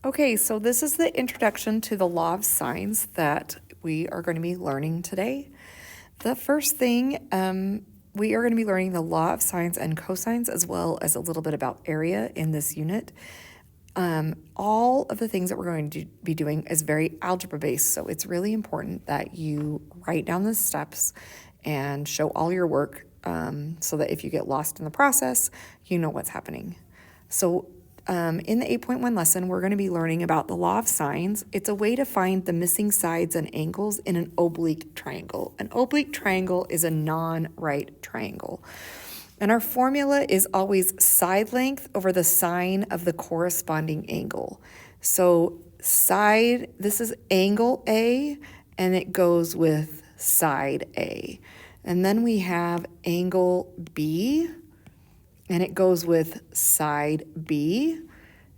Okay, so this is the introduction to the law of sines that we are going to be learning today. The first thing, we are going to be learning the law of sines and cosines, as well as a little bit about area in this unit. All of the things that we're going to be doing is very algebra based, so it's really important that you write down the steps and show all your work, so that if you get lost in the process, you know what's happening. So in the 8.1 lesson, we're going to be learning about the law of sines. It's a way to find the missing sides and angles in an oblique triangle. An oblique triangle is a non-right triangle. And our formula is always side length over the sine of the corresponding angle. So side, this is angle A, and it goes with side A. And then we have angle B, and it goes with side B,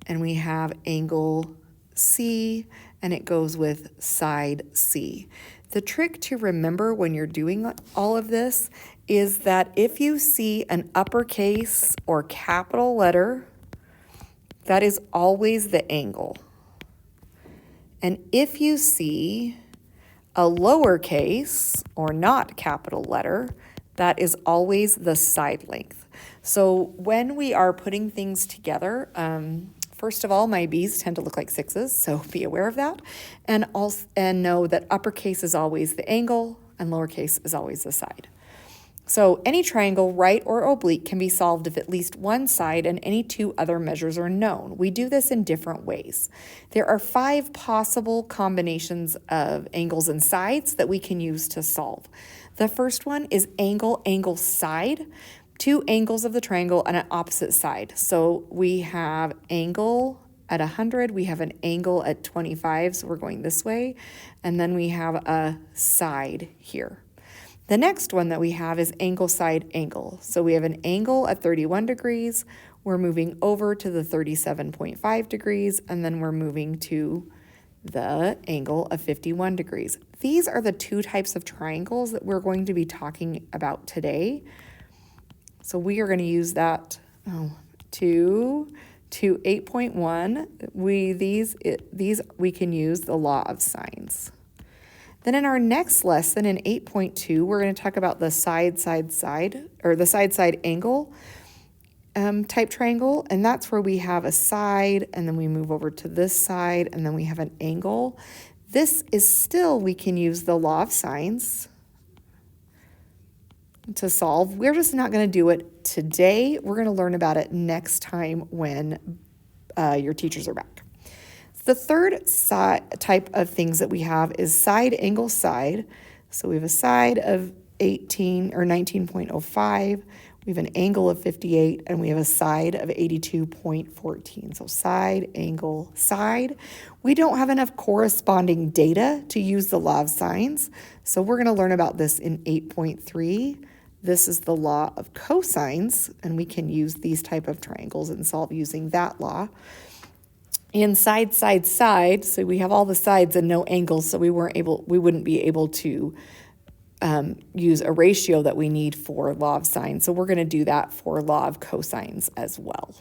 and we have angle C, and it goes with side C. The trick to remember when you're doing all of this is that if you see an uppercase or capital letter, that is always the angle. And if you see a lowercase or not capital letter, that is always the side length. So when we are putting things together, first of all, my B's tend to look like sixes, so be aware of that. And know that uppercase is always the angle and lowercase is always the side. So any triangle, right or oblique, can be solved if at least one side and any two other measures are known. We do this in different ways. There are 5 possible combinations of angles and sides that we can use to solve. The first one is angle, angle, side. 2 angles of the triangle on an opposite side. So we have angle at 100, we have an angle at 25, so we're going this way, and then we have a side here. The next one that we have is angle, side, angle. So we have an angle at 31 degrees, we're moving over to the 37.5 degrees, and then we're moving to the angle of 51 degrees. These are the 2 types of triangles that we're going to be talking about today. So we are going to use that to 8.1. These we can use the law of sines. Then in our next lesson in 8.2, we're going to talk about the side, or the side angle type triangle, and that's where we have a side, and then we move over to this side, and then we have an angle. This is still, we can use the law of sines to solve. We're just not going to do it today. We're going to learn about it next time when your teachers are back. The third type of things that we have is side, angle, side. So we have a side of 18 or 19.05. We have an angle of 58, and we have a side of 82.14. So side, angle, side. We don't have enough corresponding data to use the law of sines, so we're going to learn about this in 8.3. This is the law of cosines, and we can use these type of triangles and solve using that law. In side, so we have all the sides and no angles, so we wouldn't be able to use a ratio that we need for law of sines. So we're going to do that for law of cosines as well.